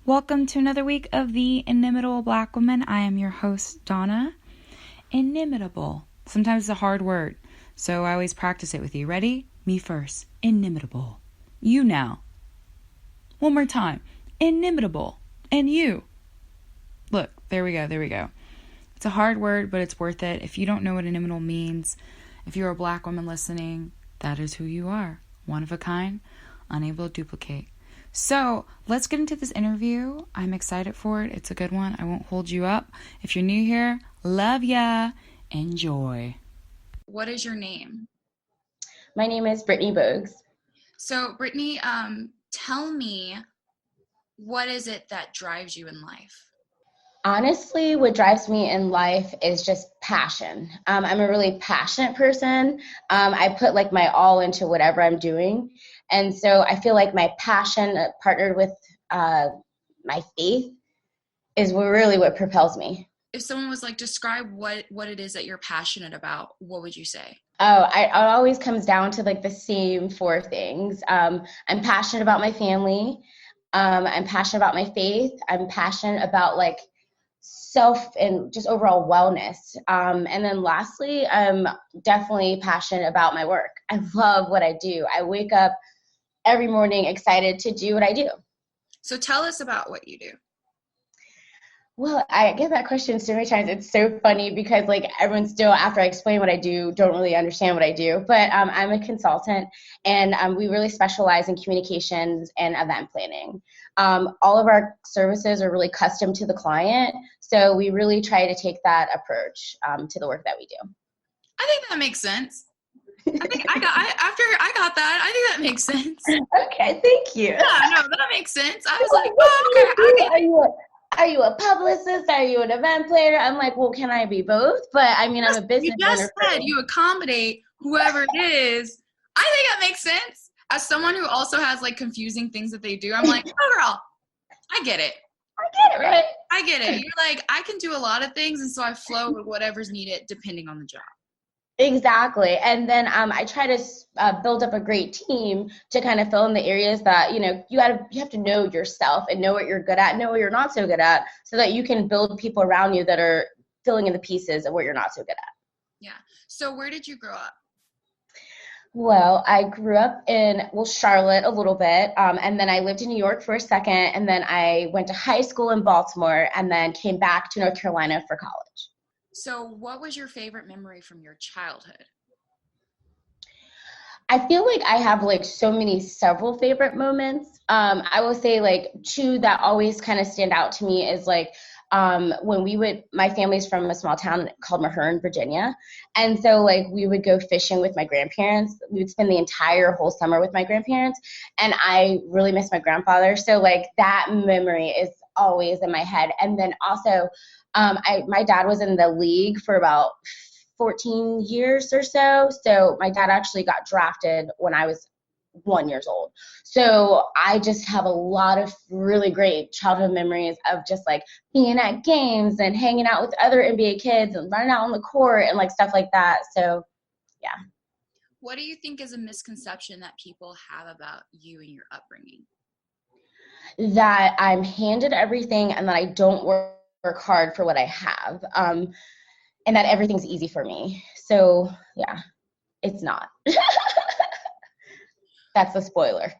Welcome to another week of The Inimitable Black Woman. I am your host, Donna. Inimitable. Sometimes it's a hard word, so I always practice it with you. Ready? Me first. Inimitable. You now. One more time. Inimitable. And you. Look, there we go. It's a hard word, but it's worth it. If you don't know what inimitable means, if you're a black woman listening, that is who you are. One of a kind, unable to duplicate. So let's get into this interview. I'm excited for it. It's a good one. I won't hold you up. If you're new here, love ya. Enjoy. What is your name? My name is Brittney Bogues. So Brittney, tell me, what is it that drives you in life? Honestly, what drives me in life is just passion. I'm a really passionate person. I put like my all into whatever I'm doing. And so I feel like my passion partnered with my faith is really what propels me. If someone was like, describe what it is that you're passionate about, what would you say? It always comes down to like the same four things. I'm passionate about my family. I'm passionate about my faith. I'm passionate about like self and just overall wellness. And then lastly, I'm definitely passionate about my work. I love what I do. I wake up every morning excited to do what I do. So tell us about what you do. Well, I get that question so many times. It's so funny because like everyone still, after I explain what I do, don't really understand what I do. But I'm a consultant, and we really specialize in communications and event planning. All of our services are really custom to the client, so we really try to take that approach to the work that we do. I think that makes sense. After I got that, I think that makes sense. Okay, thank you. Yeah, no, that makes sense. I was like, oh, okay. Are you a publicist? Are you an event planner? I'm like, well, can I be both? But I mean, I'm a business owner. You just said you accommodate whoever it is. I think that makes sense. As someone who also has like confusing things that they do, I'm like, oh girl, I get it. Right? I get it. You're like, I can do a lot of things, and so I flow with whatever's needed depending on the job. Exactly. And then I try to build up a great team to kind of fill in the areas that, you have to know yourself and know what you're good at, know what you're not so good at, so that you can build people around you that are filling in the pieces of what you're not so good at. Yeah. So where did you grow up? Well, I grew up in, Charlotte a little bit, and then I lived in New York for a second, and then I went to high school in Baltimore, and then came back to North Carolina for college. So what was your favorite memory from your childhood? I feel like I have like several favorite moments. I will say like two that always kind of stand out to me is like when my family's from a small town called Mahern, Virginia. And so like we would go fishing with my grandparents. We would spend the entire whole summer with my grandparents. And I really miss my grandfather. So like that memory is always in my head. And then also my dad was in the league for about 14 years or so. So my dad actually got drafted when I was 1 year old. So I just have a lot of really great childhood memories of just like being at games and hanging out with other NBA kids and running out on the court and like stuff like that. So yeah. What do you think is a misconception that people have about you and your upbringing? That I'm handed everything and that I don't work hard for what I have. And that everything's easy for me. So yeah, it's not. That's a spoiler.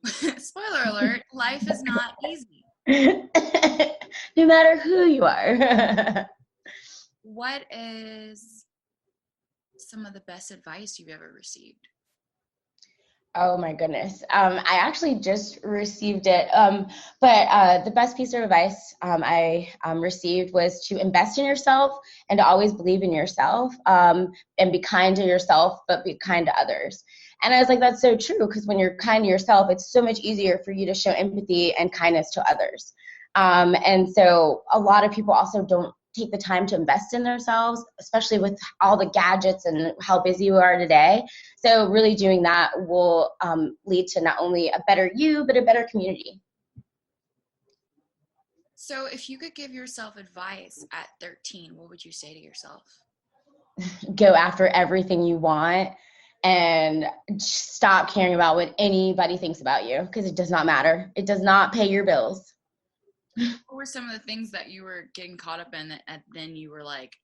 Spoiler alert, life is not easy. No matter who you are. What is some of the best advice you've ever received? Oh my goodness. I actually just received it. But the best piece of advice I received was to invest in yourself and to always believe in yourself and be kind to yourself, but be kind to others. And I was like, that's so true, because when you're kind to yourself, it's so much easier for you to show empathy and kindness to others. And so a lot of people also don't take the time to invest in themselves, especially with all the gadgets and how busy we are today. So really doing that will lead to not only a better you, but a better community. So if you could give yourself advice at 13, what would you say to yourself? Go after everything you want and stop caring about what anybody thinks about you, because it does not matter. It does not pay your bills. What were some of the things that you were getting caught up in and then you were like,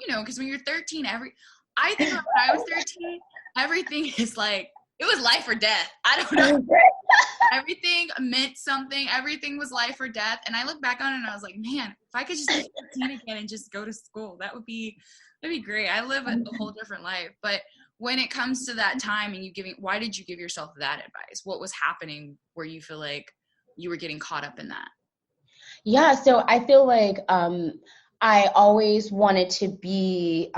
because when you're 13, I think when I was 13, everything is like, it was life or death. I don't know. Everything meant something. Everything was life or death. And I look back on it and I was like, man, if I could just be 13 again and just go to school, that'd be great. I live a whole different life. But when it comes to that time and why did you give yourself that advice? What was happening where you feel like you were getting caught up in that? Yeah, so I feel like I always wanted to be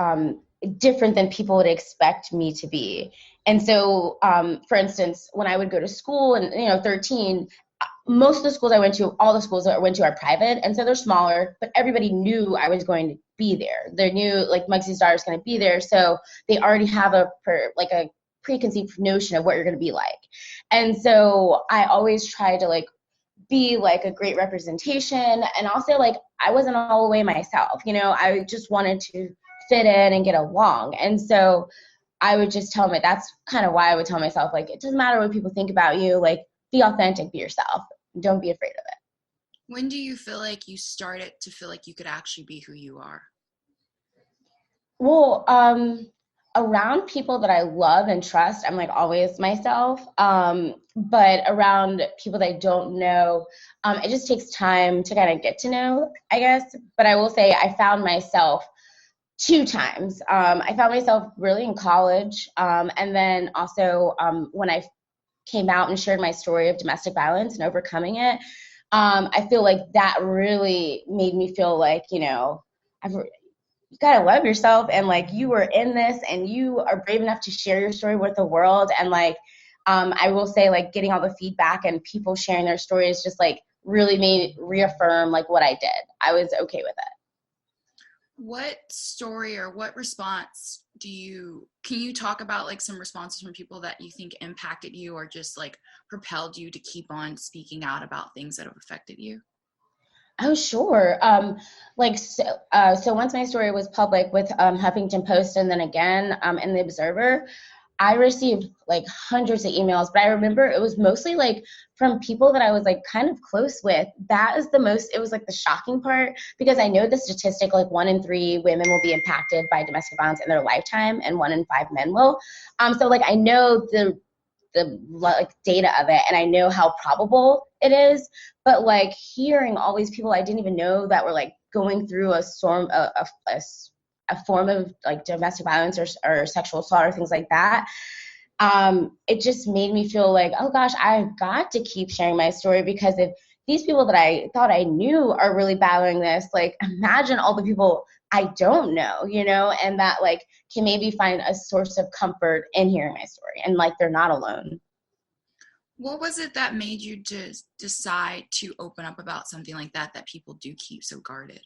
different than people would expect me to be. And so, for instance, when I would go to school and, 13, most of the schools I went to, all the schools that I went to are private. And so they're smaller, but everybody knew I was going to be there. They knew like Muggsy's daughter is going to be there. So they already have a preconceived notion of what you're going to be like. And so I always try to like be like a great representation. And also like I wasn't all the way myself, I just wanted to fit in and get along. And so I would just tell me, that's kind of why I would tell myself, like, it doesn't matter what people think about you, like be authentic, be yourself. Don't be afraid of it. When do you feel like you started to feel like you could actually be who you are? Well, around people that I love and trust, I'm like always myself. But around people that I don't know, it just takes time to kind of get to know, I guess. But I will say I found myself 2 times. I found myself really in college. And then also when I came out and shared my story of domestic violence and overcoming it, I feel like that really made me feel like, you gotta love yourself and like you were in this and you are brave enough to share your story with the world. And like I will say like getting all the feedback and people sharing their stories just like really made reaffirm like what I did. I was okay with it. What story or what response can you talk about like some responses from people that you think impacted you or just like propelled you to keep on speaking out about things that have affected you? Oh, sure. So once my story was public with Huffington Post and then again in the Observer, I received like hundreds of emails, but I remember it was mostly like from people that I was like kind of close with. That is it was like the shocking part because I know the statistic like 1 in 3 women will be impacted by domestic violence in their lifetime and 1 in 5 men will. So like I know the like data of it and I know how probable it is, but like hearing all these people I didn't even know that were like going through a form of like domestic violence or sexual assault or things like that, it just made me feel like, oh gosh, I've got to keep sharing my story because if these people that I thought I knew are really battling this, like imagine all the people I don't know, and that like can maybe find a source of comfort in hearing my story and like they're not alone. What was it that made you just decide to open up about something like that people do keep so guarded?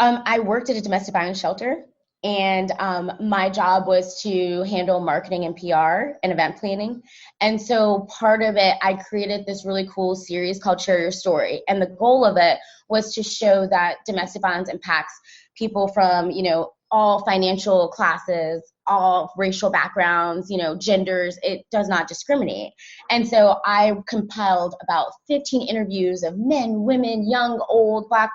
I worked at a domestic violence shelter, and my job was to handle marketing and PR and event planning. And so part of it, I created this really cool series called Share Your Story. And the goal of it was to show that domestic violence impacts people from, all financial classes, all racial backgrounds, genders. It does not discriminate. And so I compiled about 15 interviews of men, women, young, old, Black,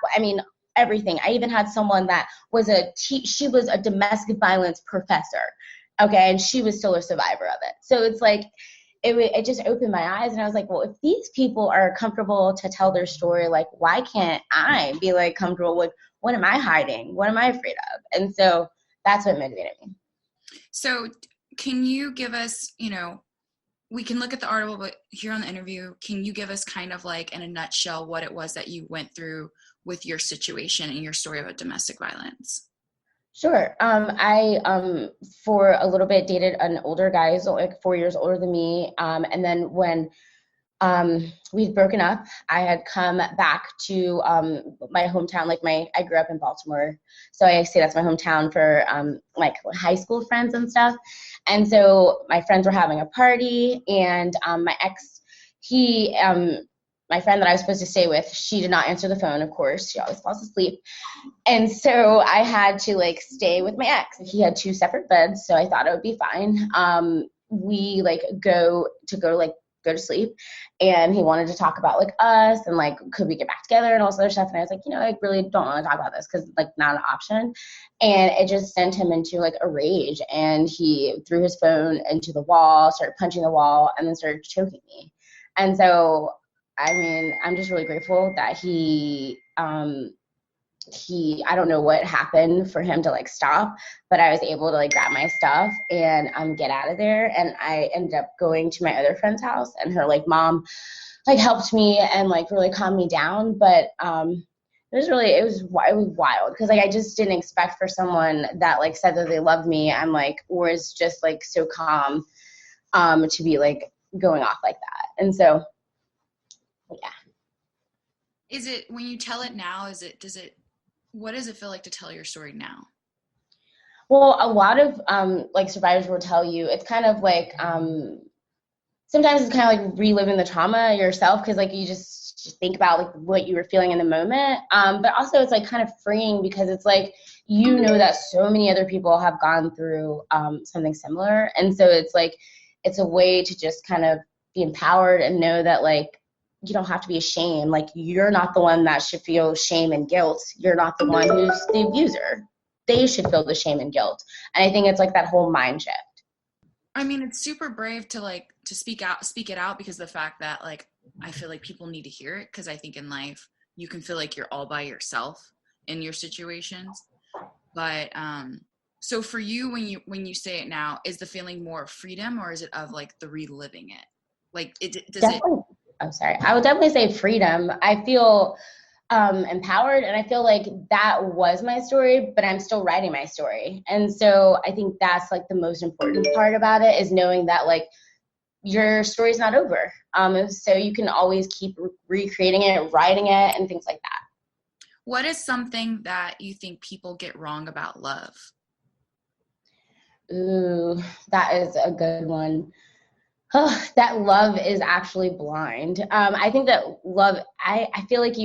everything. I even had someone that was she was a domestic violence professor, okay, and she was still a survivor of it. So it's like, it just opened my eyes, and I was like, well, if these people are comfortable to tell their story, like, why can't I be like comfortable with what am I hiding? What am I afraid of? And so that's what motivated me. So can you give us, we can look at the article, but here on the interview, can you give us kind of like in a nutshell what it was that you went through with your situation and your story about domestic violence? Sure. I for a little bit dated an older guy, who's like 4 years older than me. And then when we'd broken up, I had come back to my hometown. I grew up in Baltimore, so I say that's my hometown for like high school friends and stuff. And so my friends were having a party, and my ex, my friend that I was supposed to stay with, she did not answer the phone, of course. She always falls asleep. And so I had to like stay with my ex. He had 2 separate beds, so I thought it would be fine. We like go to like go to sleep. And he wanted to talk about like us and like, could we get back together and all this other stuff. And I was like, I really don't want to talk about this because like not an option. And it just sent him into like a rage. And he threw his phone into the wall, started punching the wall, and then started choking me. And so, I mean, I'm just really grateful that I don't know what happened for him to like stop, but I was able to like grab my stuff and get out of there. And I ended up going to my other friend's house, and her like mom like helped me and like really calmed me down. But it was wild because like I just didn't expect for someone that like said that they loved me and like was just like so calm to be like going off like that. And so yeah. Is it, when you tell it now, what does it feel like to tell your story now? Well, a lot of like survivors will tell you it's kind of like sometimes it's kind of like reliving the trauma yourself because like you just think about like what you were feeling in the moment. But also it's like kind of freeing because it's like that so many other people have gone through something similar, and so it's like it's a way to just kind of be empowered and know that like you don't have to be ashamed. Like you're not the one that should feel shame and guilt. You're not the one who's the abuser. They should feel the shame and guilt. And I think it's like that whole mind shift. I mean, it's super brave to speak it out because the fact that like, I feel like people need to hear it. Cause I think in life you can feel like you're all by yourself in your situations. But, so for you, when you say it now, is the feeling more of freedom or is it of like the reliving it? Like I'm sorry. I would definitely say freedom. I feel empowered, and I feel like that was my story, but I'm still writing my story. And so I think that's like the most important part about it is knowing that like your story's not over. So you can always keep recreating it, writing it, and things like that. What is something that you think people get wrong about love? Ooh, that is a good one. Oh, that love is actually blind. I think that love, I feel like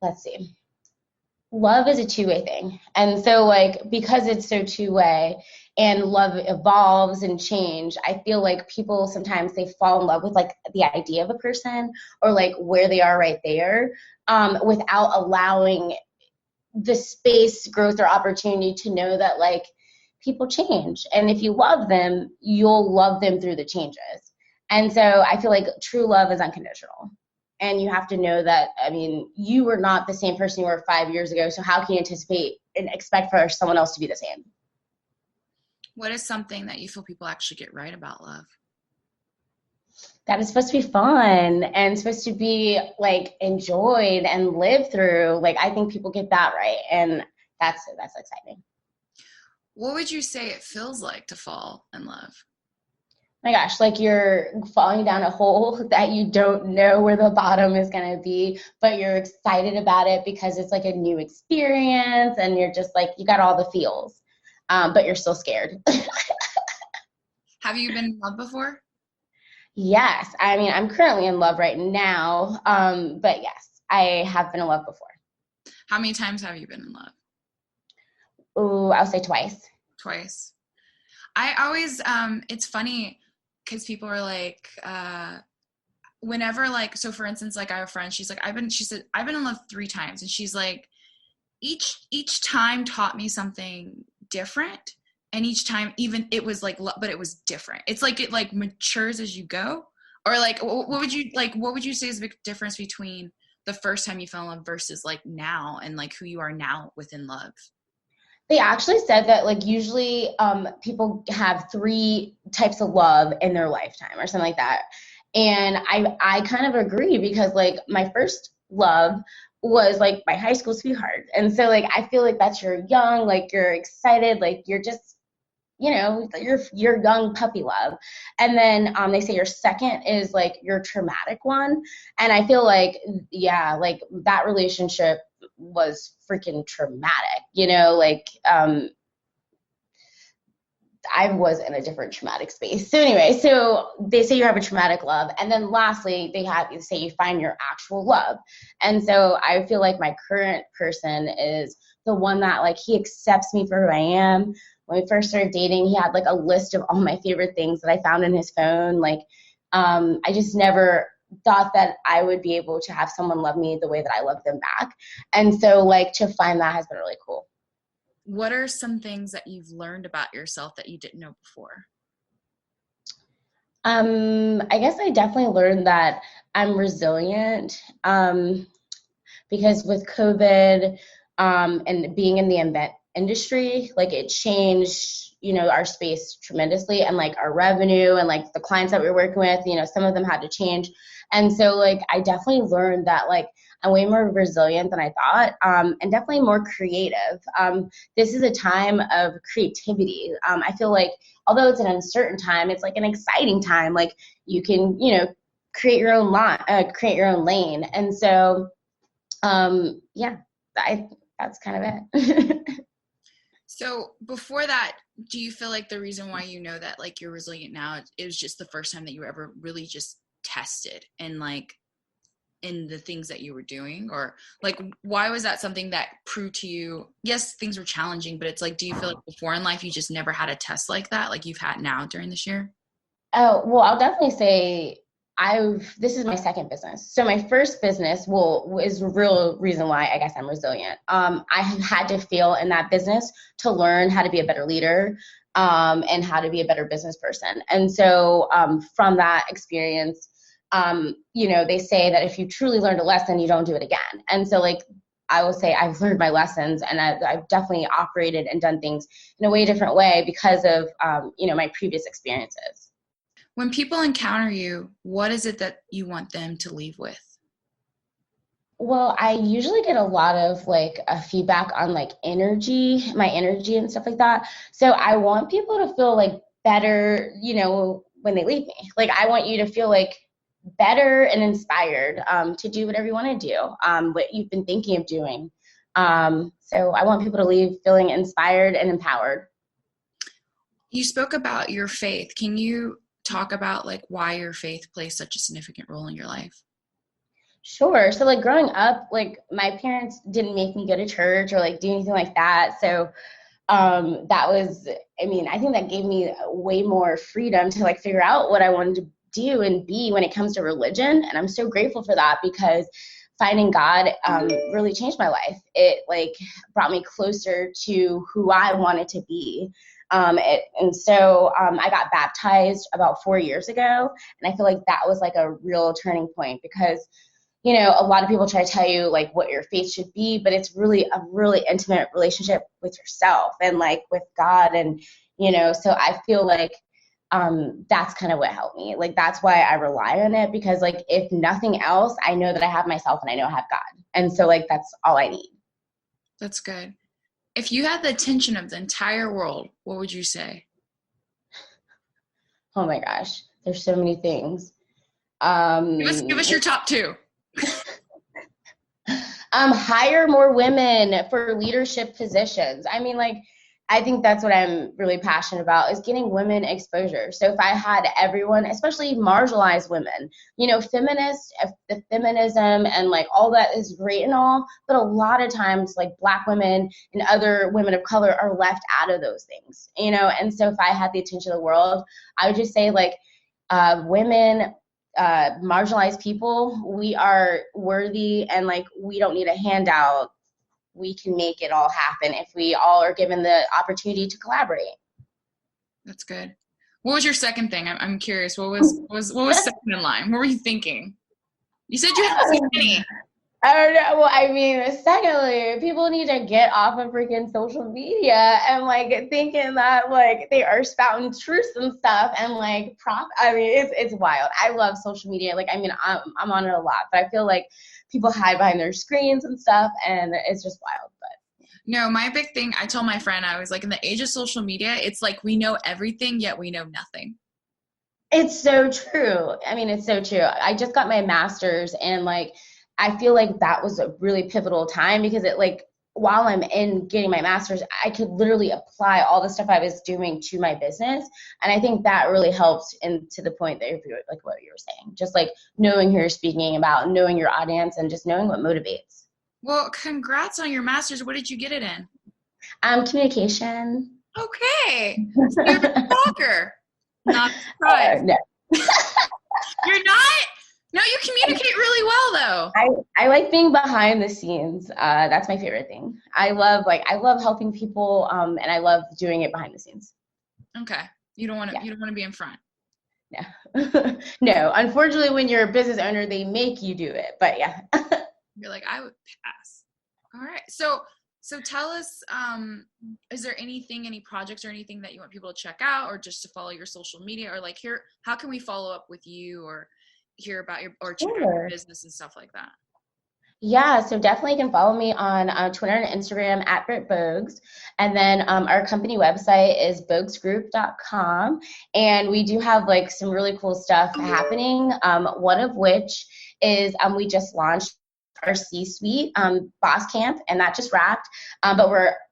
let's see. Love is a two-way thing. And so like, because it's so two-way and love evolves and change, I feel like people sometimes they fall in love with like the idea of a person or like where they are right there without allowing the space, growth, or opportunity to know that like people change. And if you love them, you'll love them through the changes. And so I feel like true love is unconditional. And you have to know that, I mean, you were not the same person you were 5 years ago. So how can you anticipate and expect for someone else to be the same? What is something that you feel people actually get right about love? That is supposed to be fun and supposed to be like enjoyed and lived through. Like, I think people get that right. And that's exciting. What would you say it feels like to fall in love? My gosh, like you're falling down a hole that you don't know where the bottom is going to be, but you're excited about it because it's like a new experience and you're just like, you got all the feels, but you're still scared. Have you been in love before? Yes. I mean, I'm currently in love right now, but yes, I have been in love before. How many times have you been in love? Ooh, I'll say twice. Twice. I always, it's funny because people are like, whenever like, so for instance, like I have a friend, she said, I've been in love 3 times. And she's like, each time taught me something different. And each time even it was like, but it was different. It's like, it like matures as you go. Or like, what would you say is the big difference between the first time you fell in love versus like now and like who you are now within love? They actually said that like usually people have 3 types of love in their lifetime or something like that. And I kind of agree because like my first love was like my high school sweetheart. And so like I feel like that's you're young, like you're excited, like you're just your young puppy love. And then they say your second is like your traumatic one. And I feel like, yeah, like that relationship was freaking traumatic, like I was in a different traumatic space. So anyway, so they say you have a traumatic love. And then lastly, they say you find your actual love. And so I feel like my current person is the one that like he accepts me for who I am. When we first started dating, he had like a list of all my favorite things that I found in his phone. Like I just never thought that I would be able to have someone love me the way that I love them back. And so like to find that has been really cool. What are some things that you've learned about yourself that you didn't know before? I guess I definitely learned that I'm resilient. Because with COVID, and being in the event industry, like it changed, our space tremendously, and like our revenue and like the clients that we were working with, some of them had to change. And so like I definitely learned that like I'm way more resilient than I thought, and definitely more creative. This is a time of creativity. I feel like although it's an uncertain time, it's like an exciting time. Like you can, create your own create your own lane. And so yeah, that's kind of it. So before that, do you feel like the reason why you know that like you're resilient now, it was just the first time that you ever really just tested and like in the things that you were doing? Or like why was that something that proved to you, yes, things were challenging, but it's like, do you feel like before in life you just never had a test like that, like you've had now during this year? Oh, well, I'll definitely say this is my second business. So my first business is the real reason why I guess I'm resilient. I have had to fail in that business to learn how to be a better leader, and how to be a better business person. And so, from that experience, they say that if you truly learned a lesson, you don't do it again. And so like, I will say I've learned my lessons, and I've definitely operated and done things in a way different way because of, my previous experiences. When people encounter you, what is it that you want them to leave with? Well, I usually get a lot of like feedback on like my energy and stuff like that. So I want people to feel like better, when they leave me. Like I want you to feel like better and inspired, to do whatever you want to do, what you've been thinking of doing. So I want people to leave feeling inspired and empowered. You spoke about your faith. Can you talk about like why your faith plays such a significant role in your life? Sure. So like growing up, like my parents didn't make me go to church or like do anything like that. So that was, I think that gave me way more freedom to like figure out what I wanted to do and be when it comes to religion. And I'm so grateful for that because finding God, really changed my life. It like brought me closer to who I wanted to be. And so I got baptized about 4 years ago. And I feel like that was like a real turning point because a lot of people try to tell you like what your faith should be, but it's really a really intimate relationship with yourself and like with God. And, so I feel like, that's kind of what helped me. Like, that's why I rely on it because like, if nothing else, I know that I have myself and I know I have God. And so like, that's all I need. That's good. If you had the attention of the entire world, what would you say? Oh my gosh, there's so many things. Give us your top two. Hire more women for leadership positions. I think that's what I'm really passionate about is getting women exposure. So if I had everyone, especially marginalized women, the feminism and like all that is great and all, but a lot of times like Black women and other women of color are left out of those things, and so if I had the attention of the world, I would just say like, women, marginalized people, we are worthy and like we don't need a handout. We can make it all happen if we all are given the opportunity to collaborate. That's good. What was your second thing? I'm curious. What was second in line? What were you thinking? You said you had so many. I don't know. Well, secondly, people need to get off of freaking social media and like thinking that like they are spouting truths and stuff and like it's wild. I love social media. Like, I'm on it a lot, but I feel like people hide behind their screens and stuff, and it's just wild. But no, my big thing, I told my friend, I was like, in the age of social media, it's like we know everything, yet we know nothing. It's so true. It's so true. I just got my master's and like I feel like that was a really pivotal time because it like while I'm in getting my master's, I could literally apply all the stuff I was doing to my business. And I think that really helped and to the point that like what you were saying, just like knowing who you're speaking about, knowing your audience and just knowing what motivates. Well, congrats on your master's. What did you get it in? Communication. Okay. So you're a talker. Not surprised. No. You're not? No, you communicate really well though. I like being behind the scenes. That's my favorite thing. I love helping people, and I love doing it behind the scenes. Okay. You don't want to be in front. No. No. Unfortunately, when you're a business owner, they make you do it. But yeah. You're like, I would pass. All right. So tell us, is there any projects or anything that you want people to check out, or just to follow your social media, or like how can we follow up with you or hear about check out your business and stuff like that? Yeah, so definitely you can follow me on Twitter and Instagram at Britt Bogues. And then our company website is boguesgroup.com. And we do have like some really cool stuff happening. One of which is we just launched our C-suite boss camp, and that just wrapped. But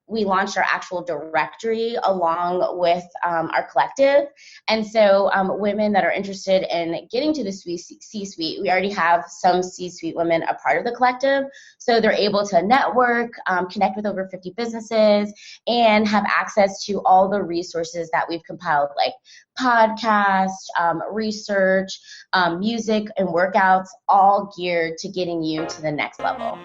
we launched our actual directory along with our collective. And so women that are interested in getting to the C-suite, we already have some C-suite women a part of the collective. So they're able to network, connect with over 50 businesses, and have access to all the resources that we've compiled, like podcasts, research, music, and workouts, all geared to getting you to the next level.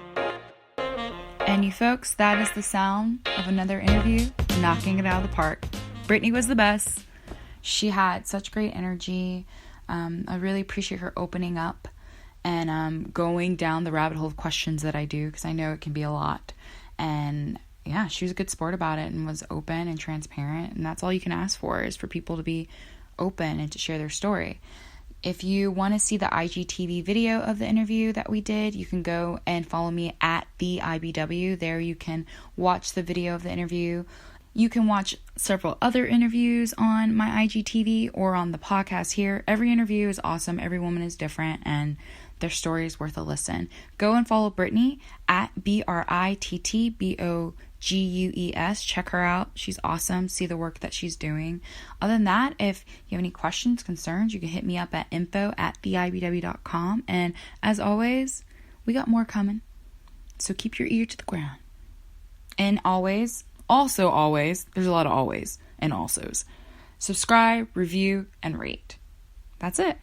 And you folks, that is the sound of another interview, knocking it out of the park. Brittney was the best. She had such great energy. I really appreciate her opening up and going down the rabbit hole of questions that I do, because I know it can be a lot. And yeah, she was a good sport about it and was open and transparent. And that's all you can ask for, is for people to be open and to share their story. If you want to see the IGTV video of the interview that we did, you can go and follow me at the IBW. There you can watch the video of the interview. You can watch several other interviews on my IGTV or on the podcast here. Every interview is awesome. Every woman is different, and their story is worth a listen. Go and follow Brittney at BRITTBOGUES. Check her out. She's awesome. See the work that she's doing. Other than that, if you have any questions, concerns, you can hit me up at info@theibw.com. And as always, we got more coming. So keep your ear to the ground. And always, there's a lot of always and alsos. Subscribe, review, and rate. That's it.